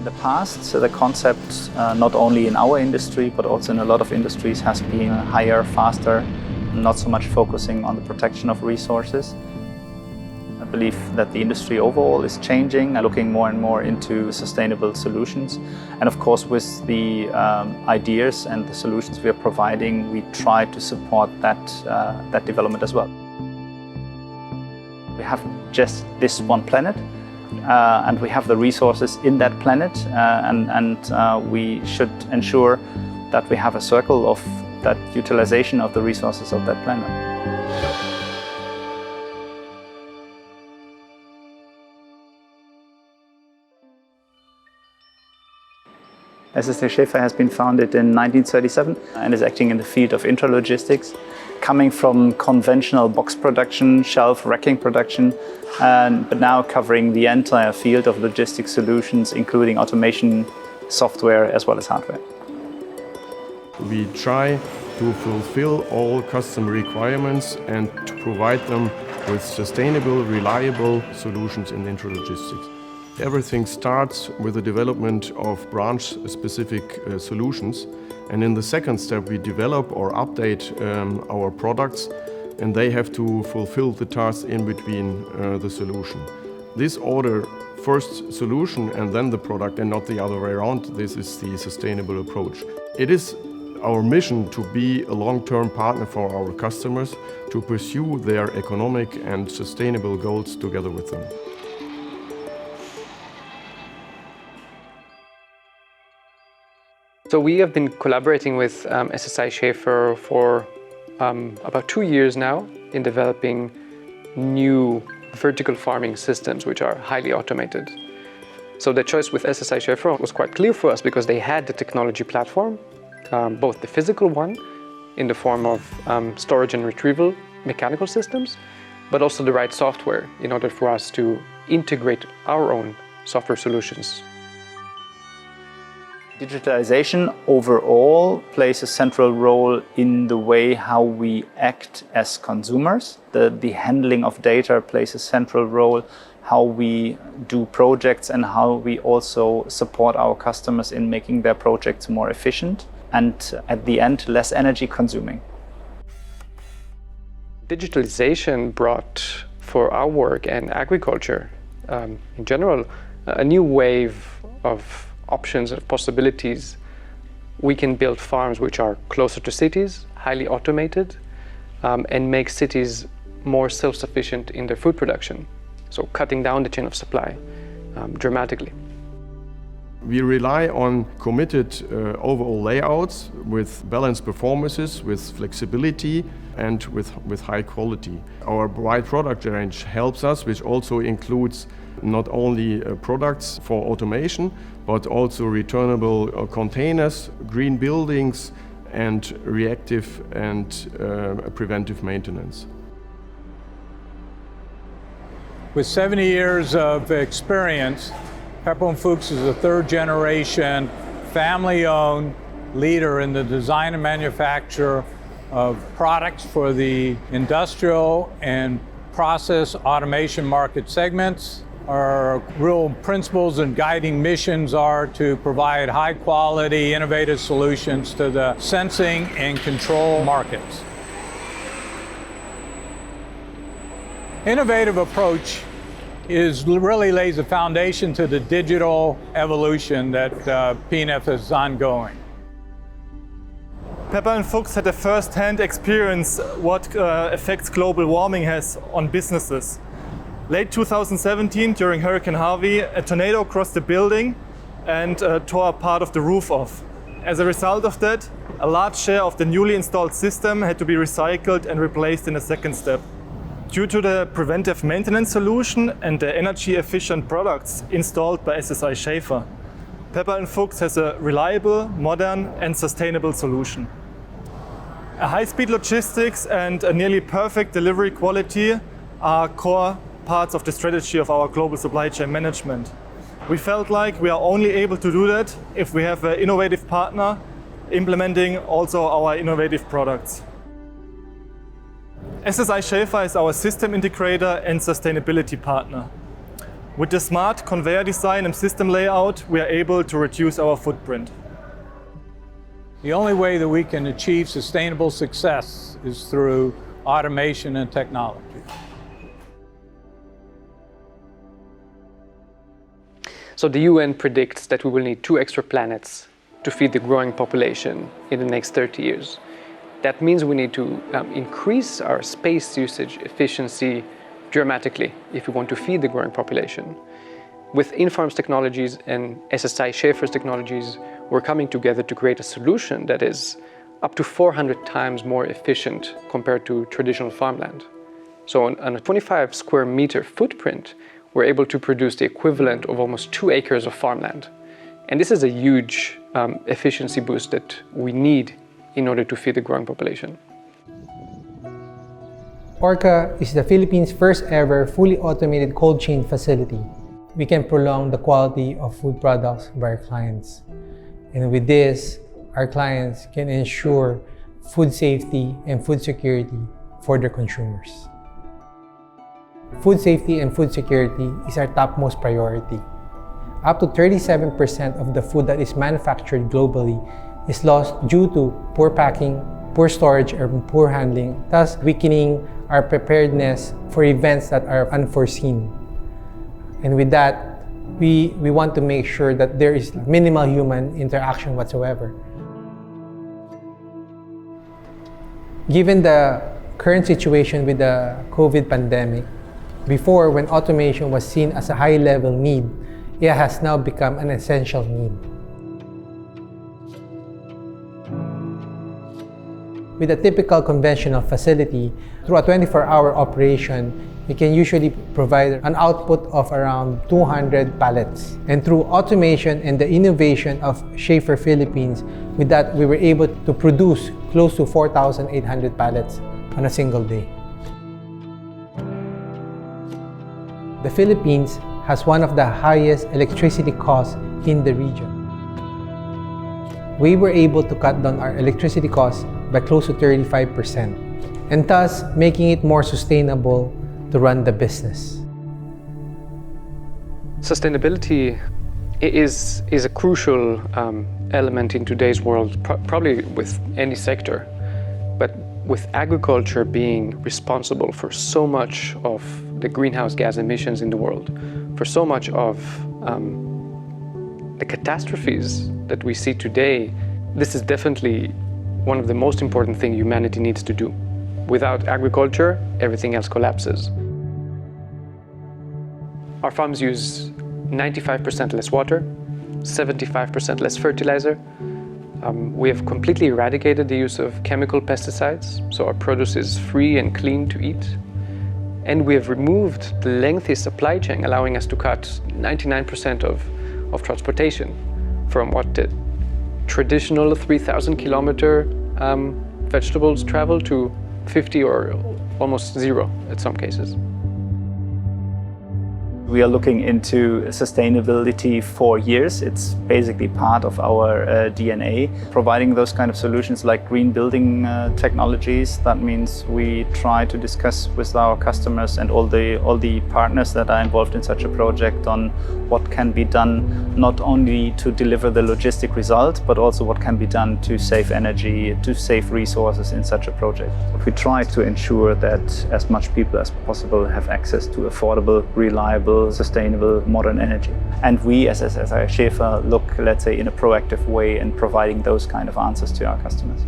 the past, so the concept, not only in our industry, but also in a lot of industries, has been higher, faster, not so much focusing on the protection of resources. I believe that the industry overall is changing and looking more and more into sustainable solutions. And of course, with the ideas and the solutions we are providing, we try to support that development as well. We have just this one planet, and we have the resources in that planet, and we should ensure that we have a circle of that utilization of the resources of that planet. SSI SCHAEFER has been founded in 1937 and is acting in the field of intralogistics, coming from conventional box production, shelf racking production, but now covering the entire field of logistics solutions, including automation, software, as well as hardware. We try to fulfill all customer requirements and to provide them with sustainable, reliable solutions in intralogistics. Everything starts with the development of branch-specific solutions, and in the second step we develop or update our products, and they have to fulfill the tasks in between the solution. This order, first solution and then the product, and not the other way around, this is the sustainable approach. It is our mission to be a long-term partner for our customers, to pursue their economic and sustainable goals together with them. So we have been collaborating with SSI SCHAEFER for about 2 years now in developing new vertical farming systems which are highly automated. So the choice with SSI SCHAEFER was quite clear for us because they had the technology platform, both the physical one in the form of storage and retrieval mechanical systems, but also the right software in order for us to integrate our own software solutions. Digitalization overall plays a central role in the way how we act as consumers. The handling of data plays a central role, how we do projects and how we also support our customers in making their projects more efficient and at the end less energy consuming. Digitalization brought for our work and agriculture in general a new wave of options and possibilities. We can build farms which are closer to cities, highly automated, and make cities more self-sufficient in their food production. So cutting down the chain of supply dramatically. We rely on committed overall layouts with balanced performances, with flexibility and with high quality. Our wide product range helps us, which also includes not only products for automation, but also returnable containers, green buildings, and reactive and preventive maintenance. With 70 years of experience, Pepper & Fuchs is a third-generation, family-owned leader in the design and manufacture of products for the industrial and process automation market segments. Our real principles and guiding missions are to provide high-quality, innovative solutions to the sensing and control markets. Innovative approach really lays a foundation to the digital evolution that P&F is ongoing. Pepper & Fuchs had a first-hand experience what effects global warming has on businesses. Late 2017, during Hurricane Harvey, a tornado crossed the building and tore a part of the roof off. As a result of that, a large share of the newly installed system had to be recycled and replaced in a second step. Due to the preventive maintenance solution and the energy-efficient products installed by SSI SCHAEFER, Pepper & Fuchs has a reliable, modern and sustainable solution. A high-speed logistics and a nearly perfect delivery quality are core parts of the strategy of our global supply chain management. We felt like we are only able to do that if we have an innovative partner implementing also our innovative products. SSI SCHAEFER is our system integrator and sustainability partner. With the smart conveyor design and system layout, we are able to reduce our footprint. The only way that we can achieve sustainable success is through automation and technology. So the UN predicts that we will need 2 extra planets to feed the growing population in the next 30 years. That means we need to increase our space usage efficiency dramatically if we want to feed the growing population. With Inform's technologies and SSI SCHAEFER's technologies, we're coming together to create a solution that is up to 400 times more efficient compared to traditional farmland. So on a 25 square meter footprint, we're able to produce the equivalent of almost 2 acres of farmland. And this is a huge efficiency boost that we need in order to feed the growing population. Orca is the Philippines' first ever fully automated cold chain facility. We can prolong the quality of food products by our clients. And with this, our clients can ensure food safety and food security for their consumers. Food safety and food security is our topmost priority. Up to 37% of the food that is manufactured globally is lost due to poor packing, poor storage, or poor handling, thus weakening our preparedness for events that are unforeseen. And with that, we want to make sure that there is minimal human interaction whatsoever. Given the current situation with the COVID pandemic, before, when automation was seen as a high-level need, it has now become an essential need. With a typical conventional facility, through a 24-hour operation, we can usually provide an output of around 200 pallets. And through automation and the innovation of SCHAEFER Philippines, with that we were able to produce close to 4,800 pallets on a single day. The Philippines has one of the highest electricity costs in the region. We were able to cut down our electricity costs by close to 35%, and thus making it more sustainable to run the business. Sustainability is a crucial element in today's world, probably with any sector, but with agriculture being responsible for so much of the greenhouse gas emissions in the world, for so much of the catastrophes that we see today, this is definitely one of the most important things humanity needs to do. Without agriculture, everything else collapses. Our farms use 95% less water, 75% less fertilizer. We have completely eradicated the use of chemical pesticides, so our produce is free and clean to eat. And we have removed the lengthy supply chain, allowing us to cut 99% of transportation from what the traditional 3,000 kilometer vegetables travel to 50 or almost 0 at some cases. We are looking into sustainability for years. It's basically part of our DNA. Providing those kind of solutions like green building technologies, that means we try to discuss with our customers and all the partners that are involved in such a project on what can be done not only to deliver the logistic result, but also what can be done to save energy, to save resources in such a project. We try to ensure that as much people as possible have access to affordable, reliable, sustainable, modern energy. And we as SSI SCHAEFER look, let's say, in a proactive way in providing those kind of answers to our customers.